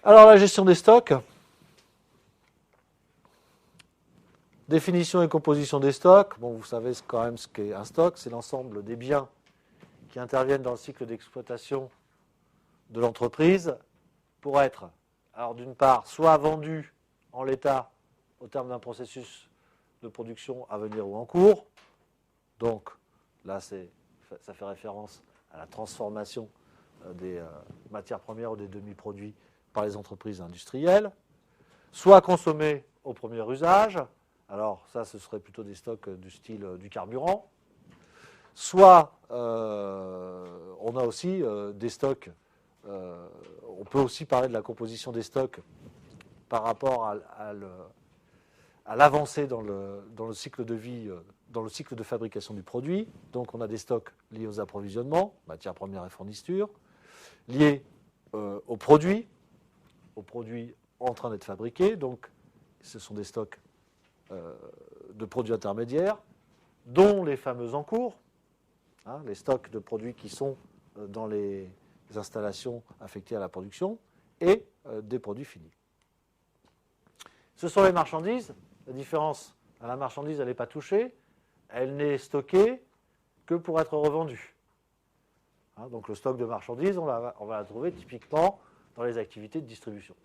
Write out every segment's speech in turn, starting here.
Alors la gestion des stocks. Définition et composition des stocks. Bon, vous savez quand même ce qu'est un stock. C'est l'ensemble des biens qui interviennent dans le cycle d'exploitation de l'entreprise pour être, alors d'une part, soit vendus en l'état au terme d'un processus de production à venir ou en cours. Donc là, ça fait référence à la transformation des matières premières ou des demi-produits par les entreprises industrielles, soit consommés au premier usage. Alors ça, ce serait plutôt des stocks du style du carburant. Soit on a aussi des stocks, on peut aussi parler de la composition des stocks par rapport à l'avancée dans le cycle de vie, dans le cycle de fabrication du produit. Donc on a des stocks liés aux approvisionnements, matières premières et fournitures, liés aux produits en train d'être fabriqués. Donc ce sont des stocks de produits intermédiaires, dont les fameux en cours, hein, les stocks de produits qui sont dans les installations affectées à la production, et des produits finis. Ce sont les marchandises. La différence, la marchandise, elle n'est pas touchée, elle n'est stockée que pour être revendue. Hein, donc le stock de marchandises, on va la trouver typiquement dans les activités de distribution.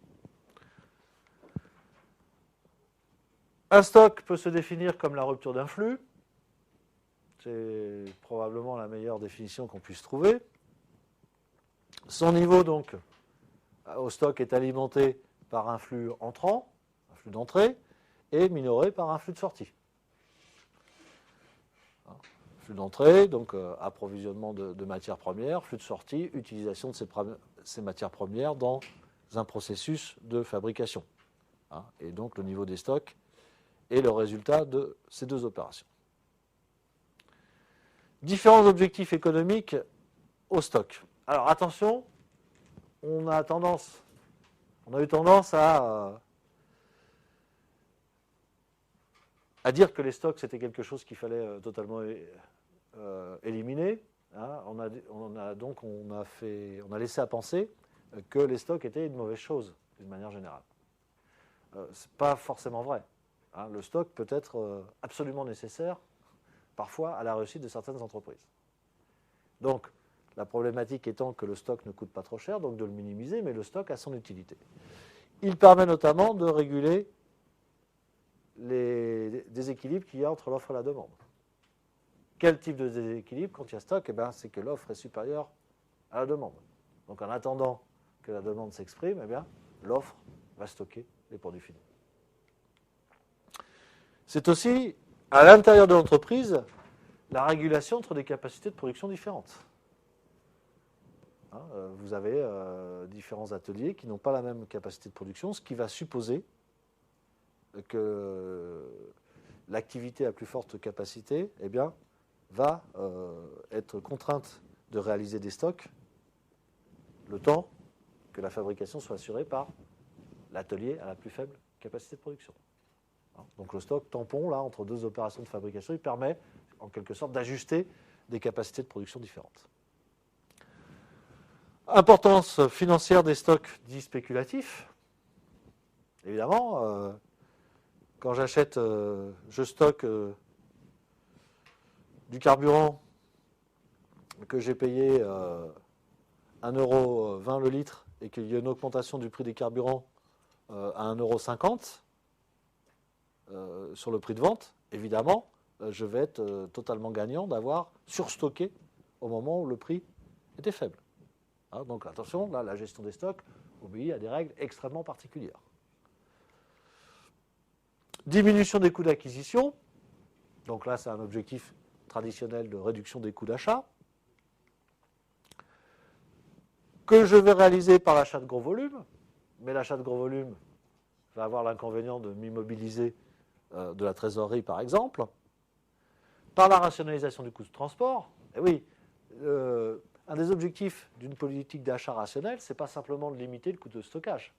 Un stock peut se définir comme la rupture d'un flux. C'est probablement la meilleure définition qu'on puisse trouver. Son niveau, donc, au stock est alimenté par un flux entrant, un flux d'entrée, et minoré par un flux de sortie. Flux d'entrée, donc approvisionnement de matières premières, flux de sortie, utilisation de ces matières premières dans un processus de fabrication. Hein, et donc le niveau des stocks est le résultat de ces deux opérations. Différents objectifs économiques au stock. Alors attention, on a eu tendance à dire que les stocks c'était quelque chose qu'il fallait totalement éliminer. Hein. On a laissé à penser que les stocks étaient une mauvaise chose d'une manière générale. C'est pas forcément vrai. Hein. Le stock peut être absolument nécessaire parfois à la réussite de certaines entreprises. Donc, la problématique étant que le stock ne coûte pas trop cher, donc de le minimiser, mais le stock a son utilité. Il permet notamment de réguler les déséquilibres qu'il y a entre l'offre et la demande. Quel type de déséquilibre quand il y a stock? C'est que l'offre est supérieure à la demande. Donc, en attendant que la demande s'exprime, l'offre va stocker les produits finis. C'est aussi, à l'intérieur de l'entreprise, la régulation entre des capacités de production différentes. Hein, vous avez différents ateliers qui n'ont pas la même capacité de production, ce qui va supposer que l'activité à plus forte capacité va être contrainte de réaliser des stocks le temps que la fabrication soit assurée par l'atelier à la plus faible capacité de production. Donc le stock tampon, là, entre deux opérations de fabrication, il permet en quelque sorte d'ajuster des capacités de production différentes. Importance financière des stocks dits spéculatifs. Évidemment, quand j'achète, je stocke du carburant que j'ai payé 1,20 € le litre et qu'il y a une augmentation du prix des carburants à 1,50 € sur le prix de vente, évidemment, je vais être totalement gagnant d'avoir surstocké au moment où le prix était faible. Hein, donc attention, là, la gestion des stocks obéit à des règles extrêmement particulières. Diminution des coûts d'acquisition. Donc là, c'est un objectif traditionnel de réduction des coûts d'achat, que je vais réaliser par l'achat de gros volumes, mais l'achat de gros volumes va avoir l'inconvénient de m'immobiliser de la trésorerie, par exemple, par la rationalisation du coût de transport. Et oui, un des objectifs d'une politique d'achat rationnelle, ce n'est pas simplement de limiter le coût de stockage.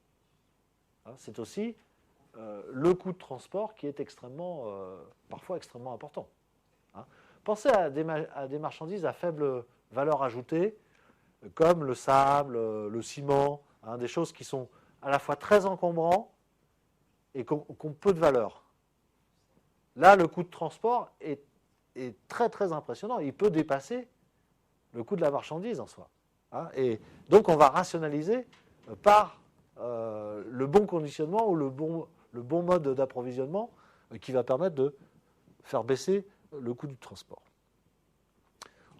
Hein, c'est aussi le coût de transport qui est parfois extrêmement important. Hein. Pensez à des marchandises à faible valeur ajoutée, comme le sable, le ciment, hein, des choses qui sont à la fois très encombrants et qui ont peu de valeur. Là, le coût de transport est très très impressionnant. Il peut dépasser le coût de la marchandise en soi. Hein, et donc on va rationaliser par le bon conditionnement ou le bon mode d'approvisionnement qui va permettre de faire baisser le coût du transport.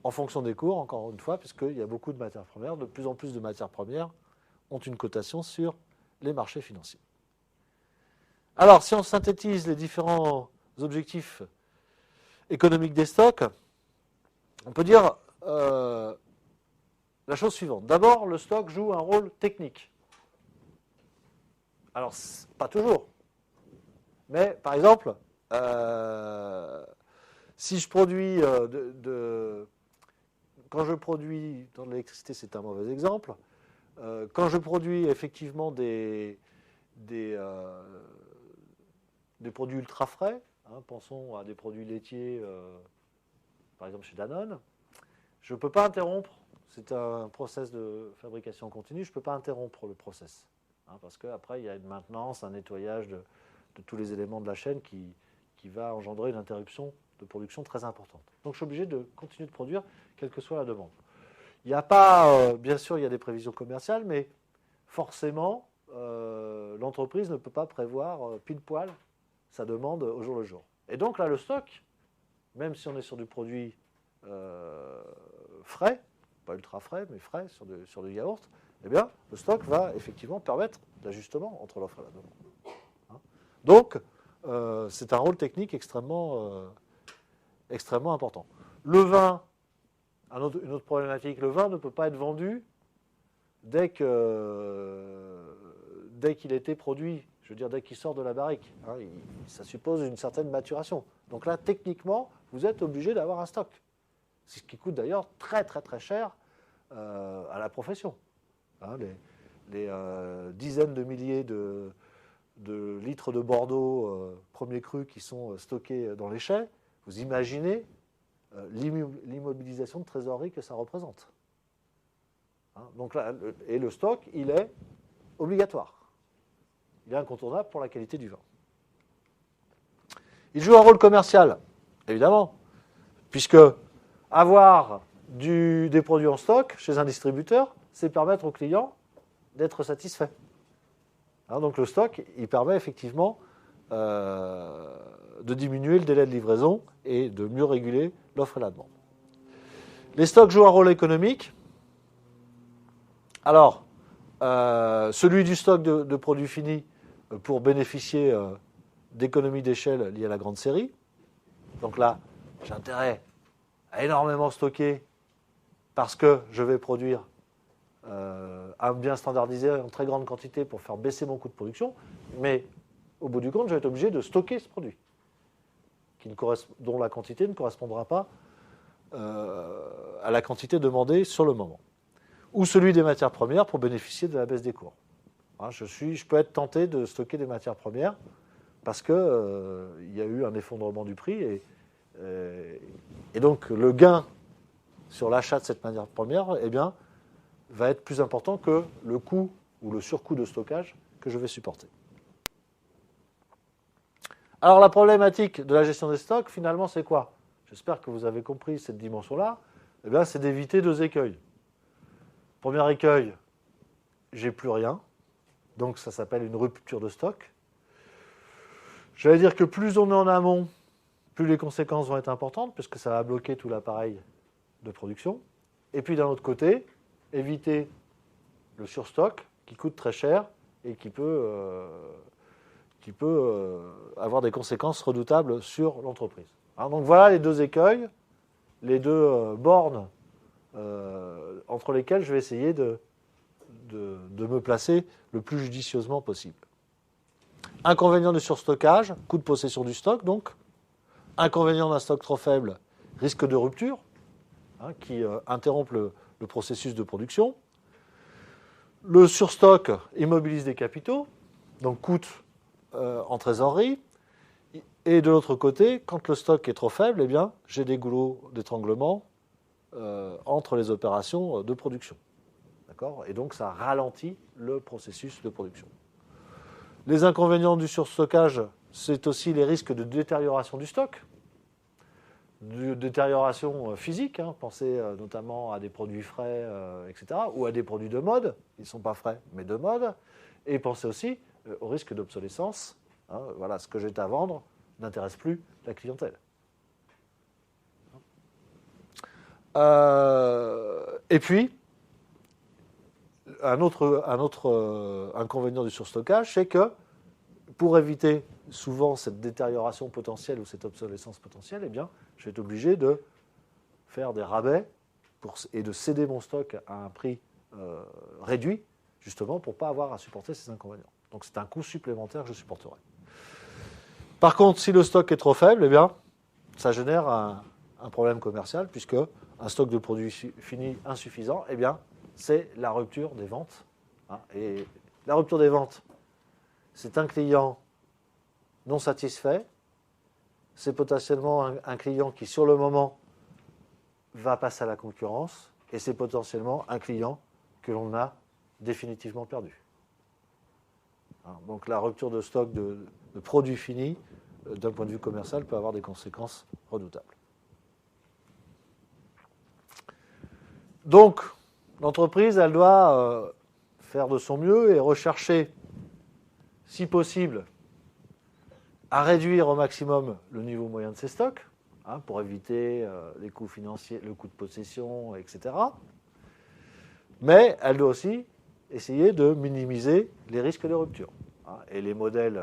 En fonction des cours, encore une fois, puisqu'il y a beaucoup de matières premières, de plus en plus de matières premières ont une cotation sur les marchés financiers. Alors, si on synthétise les différents objectifs économiques des stocks, on peut dire la chose suivante. D'abord, le stock joue un rôle technique. Alors, pas toujours. Mais, par exemple, si je produis quand je produis dans l'électricité, c'est un mauvais exemple. Quand je produis effectivement des produits ultra frais, hein, pensons à des produits laitiers, par exemple chez Danone, je ne peux pas interrompre, c'est un process de fabrication continue, je ne peux pas interrompre le process. Hein, parce qu'après, il y a une maintenance, un nettoyage de tous les éléments de la chaîne qui va engendrer une interruption de production très importante. Donc je suis obligé de continuer de produire, quelle que soit la demande. Il n'y a pas, bien sûr, il y a des prévisions commerciales, mais forcément, l'entreprise ne peut pas prévoir pile poil sa demande au jour le jour. Et donc là, le stock, même si on est sur du produit frais, pas ultra frais, mais frais, sur du yaourt, eh bien, le stock va effectivement permettre l'ajustement entre l'offre et la demande. Hein, donc, c'est un rôle technique extrêmement important. Le vin, une autre problématique, le vin ne peut pas être vendu dès qu'il a été produit, je veux dire dès qu'il sort de la barrique. Hein, ça suppose une certaine maturation. Donc là, techniquement, vous êtes obligé d'avoir un stock. C'est ce qui coûte d'ailleurs très très très cher à la profession. Hein, les dizaines de milliers de litres de Bordeaux premier cru qui sont stockés dans les chais, vous imaginez l'immobilisation de trésorerie que ça représente. Hein, donc là, et le stock, il est obligatoire. Il est incontournable pour la qualité du vin. Il joue un rôle commercial, évidemment, puisque avoir des produits en stock chez un distributeur, c'est permettre au client d'être satisfait. Hein, donc le stock, il permet effectivement de diminuer le délai de livraison et de mieux réguler l'offre et la demande. Les stocks jouent un rôle économique. Alors, celui du stock de produits finis pour bénéficier d'économies d'échelle liées à la grande série. Donc là, j'ai intérêt à énormément stocker parce que je vais produire un bien standardisé en très grande quantité pour faire baisser mon coût de production, mais au bout du compte, je vais être obligé de stocker ce produit, dont la quantité ne correspondra pas à la quantité demandée sur le moment. Ou celui des matières premières pour bénéficier de la baisse des cours. Hein, je peux être tenté de stocker des matières premières parce qu'il y a eu un effondrement du prix et donc le gain sur l'achat de cette matière première va être plus important que le coût ou le surcoût de stockage que je vais supporter. Alors la problématique de la gestion des stocks, finalement, c'est quoi? J'espère que vous avez compris cette dimension-là. C'est d'éviter deux écueils. Premier écueil, j'ai plus rien. Donc ça s'appelle une rupture de stock. J'allais dire que plus on est en amont, plus les conséquences vont être importantes, puisque ça va bloquer tout l'appareil de production. Et puis d'un autre côté, éviter le surstock qui coûte très cher et qui peut avoir des conséquences redoutables sur l'entreprise. Alors, donc voilà les deux écueils, les deux bornes entre lesquelles je vais essayer de me placer le plus judicieusement possible. Inconvénient du surstockage, coût de possession du stock donc. Inconvénient d'un stock trop faible, risque de rupture, hein, qui interrompt le processus de production. Le surstock immobilise des capitaux, donc coûte en trésorerie. Et de l'autre côté, quand le stock est trop faible, j'ai des goulots d'étranglement entre les opérations de production. D'accord ? Et donc, ça ralentit le processus de production. Les inconvénients du surstockage, c'est aussi les risques de détérioration du stock, de détérioration physique. Pensez notamment à des produits frais, etc., ou à des produits de mode. Ils ne sont pas frais, mais de mode. Et pensez aussi au risque d'obsolescence. Voilà, ce que j'ai à vendre n'intéresse plus la clientèle. Et puis, un autre inconvénient du surstockage, c'est que pour éviter souvent cette détérioration potentielle ou cette obsolescence potentielle, eh bien, je vais être obligé de faire des rabais et de céder mon stock à un prix réduit, justement pour ne pas avoir à supporter ces inconvénients. Donc c'est un coût supplémentaire que je supporterai. Par contre, si le stock est trop faible, eh bien, ça génère un problème commercial, puisque un stock de produits finis insuffisant, eh bien, c'est la rupture des ventes. Et la rupture des ventes, c'est un client non satisfait, c'est potentiellement un client qui, sur le moment, va passer à la concurrence, et c'est potentiellement un client que l'on a définitivement perdu. Donc la rupture de stock de produits finis, d'un point de vue commercial, peut avoir des conséquences redoutables. Donc, l'entreprise, elle doit faire de son mieux et rechercher, si possible, à réduire au maximum le niveau moyen de ses stocks, pour éviter les coûts financiers, le coût de possession, etc. Mais elle doit aussi essayer de minimiser les risques de rupture. Et les modèles,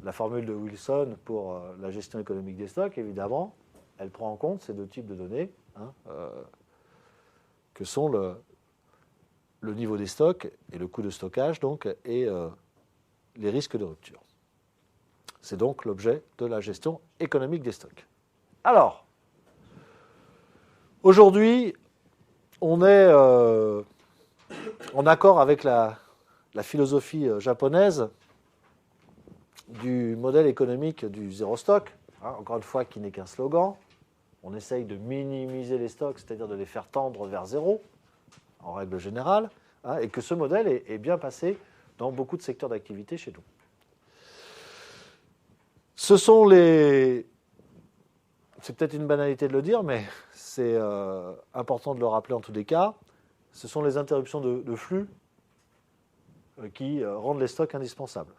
la formule de Wilson pour la gestion économique des stocks, évidemment, elle prend en compte ces deux types de données, que sont le niveau des stocks et le coût de stockage, donc, et les risques de rupture. C'est donc l'objet de la gestion économique des stocks. Alors, aujourd'hui, on est en accord avec la philosophie japonaise du modèle économique du zéro stock, encore une fois, qui n'est qu'un slogan. On essaye de minimiser les stocks, c'est-à-dire de les faire tendre vers zéro, en règle générale, et que ce modèle est bien passé dans beaucoup de secteurs d'activité chez nous. Ce sont les... C'est peut-être une banalité de le dire, mais c'est important de le rappeler en tous les cas. Ce sont les interruptions de flux qui rendent les stocks indispensables.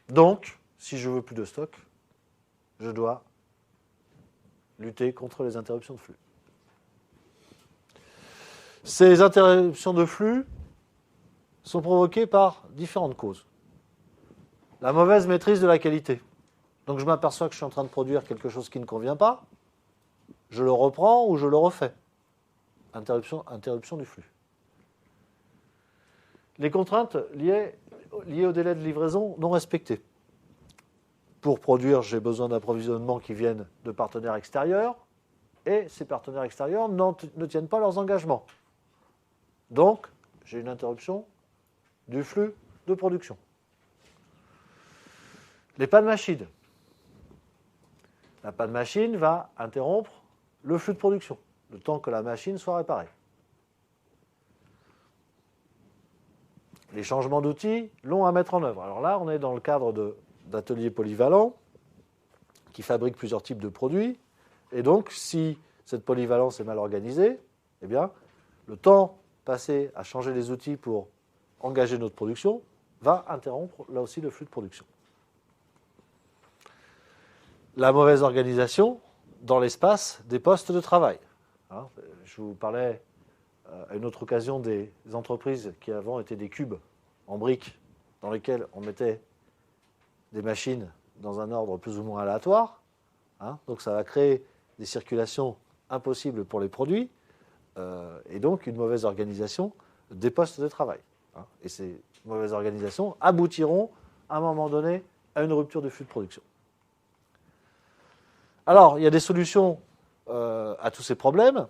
Donc, si je veux plus de stock, je dois lutter contre les interruptions de flux. Ces interruptions de flux sont provoquées par différentes causes. La mauvaise maîtrise de la qualité. Donc je m'aperçois que je suis en train de produire quelque chose qui ne convient pas, je le reprends ou je le refais. Interruption du flux. Les contraintes liées au délai de livraison non respecté. Pour produire, j'ai besoin d'approvisionnements qui viennent de partenaires extérieurs, et ces partenaires extérieurs ne tiennent pas leurs engagements. Donc, j'ai une interruption du flux de production. Les pannes machines. La panne machine va interrompre le flux de production, le temps que la machine soit réparée. Les changements d'outils longs à mettre en œuvre. Alors là, on est dans le cadre d'ateliers polyvalents qui fabriquent plusieurs types de produits. Et donc, si cette polyvalence est mal organisée, eh bien, le temps passé à changer les outils pour engager notre production va interrompre là aussi le flux de production. La mauvaise organisation dans l'espace des postes de travail. Je vous parlais à une autre occasion des entreprises qui avant étaient des cubes en briques dans lesquels on mettait des machines dans un ordre plus ou moins aléatoire. Donc ça va créer des circulations impossibles pour les produits et donc une mauvaise organisation des postes de travail. Et ces mauvaises organisations aboutiront à un moment donné à une rupture du flux de production. Alors, il y a des solutions à tous ces problèmes,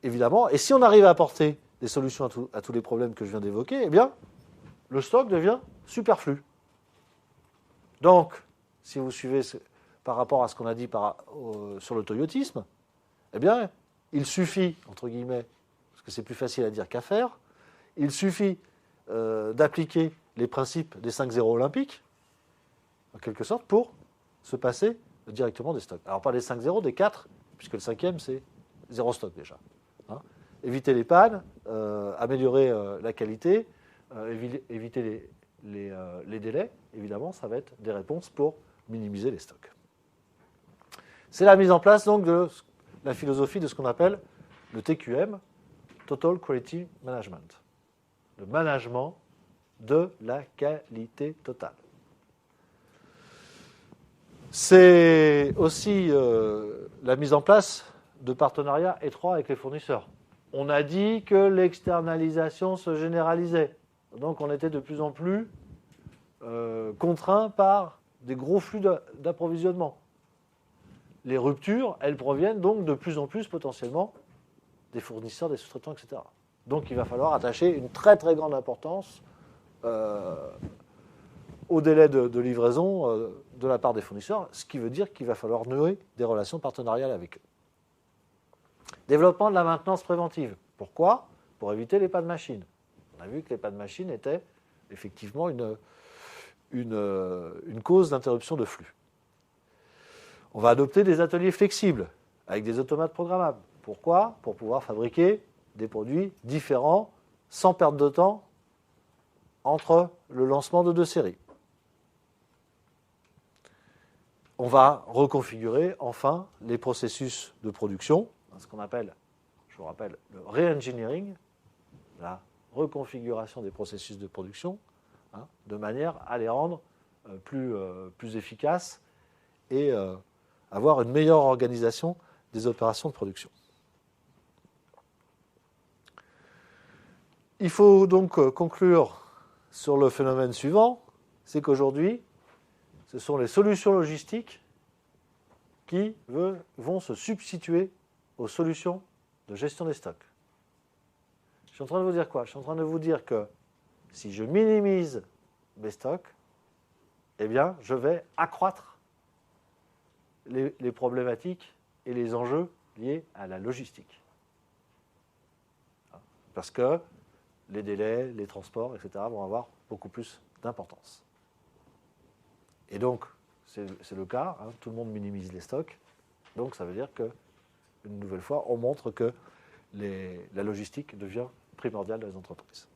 évidemment. Et si on arrive à apporter des solutions à tous les problèmes que je viens d'évoquer, eh bien, le stock devient superflu. Donc, si vous suivez par rapport à ce qu'on a dit sur le toyotisme, eh bien, il suffit, entre guillemets, parce que c'est plus facile à dire qu'à faire, il suffit d'appliquer les principes des 5 zéros olympiques, en quelque sorte, pour se passer directement des stocks. Alors pas des 5 zéros, des 4, puisque le cinquième, c'est 0 stock déjà. Hein. Éviter les pannes, améliorer la qualité, éviter les délais, évidemment, ça va être des réponses pour minimiser les stocks. C'est la mise en place donc de la philosophie de ce qu'on appelle le TQM, Total Quality Management, le management de la qualité totale. C'est aussi la mise en place de partenariats étroits avec les fournisseurs. On a dit que l'externalisation se généralisait, donc on était de plus en plus contraint par des gros flux d'approvisionnement. Les ruptures, elles proviennent donc de plus en plus potentiellement des fournisseurs, des sous-traitants, etc. Donc il va falloir attacher une très très grande importance au délai de livraison de la part des fournisseurs, ce qui veut dire qu'il va falloir nouer des relations partenariales avec eux. Développement de la maintenance préventive. Pourquoi ? Pour éviter les pannes de machines. On a vu que les pannes de machines étaient effectivement une cause d'interruption de flux. On va adopter des ateliers flexibles avec des automates programmables. Pourquoi ? Pour pouvoir fabriquer des produits différents sans perdre de temps entre le lancement de 2 séries. On va reconfigurer enfin les processus de production, ce qu'on appelle, je vous rappelle, le re-engineering, la reconfiguration des processus de production, de manière à les rendre plus efficaces et avoir une meilleure organisation des opérations de production. Il faut donc conclure sur le phénomène suivant, c'est qu'aujourd'hui, ce sont les solutions logistiques qui vont se substituer aux solutions de gestion des stocks. Je suis en train de vous dire quoi ? Je suis en train de vous dire que si je minimise mes stocks, eh bien, je vais accroître les problématiques et les enjeux liés à la logistique. Parce que les délais, les transports, etc. vont avoir beaucoup plus d'importance. Et donc, c'est le cas, tout le monde minimise les stocks. Donc, ça veut dire que, une nouvelle fois, on montre que la logistique devient primordiale dans les entreprises.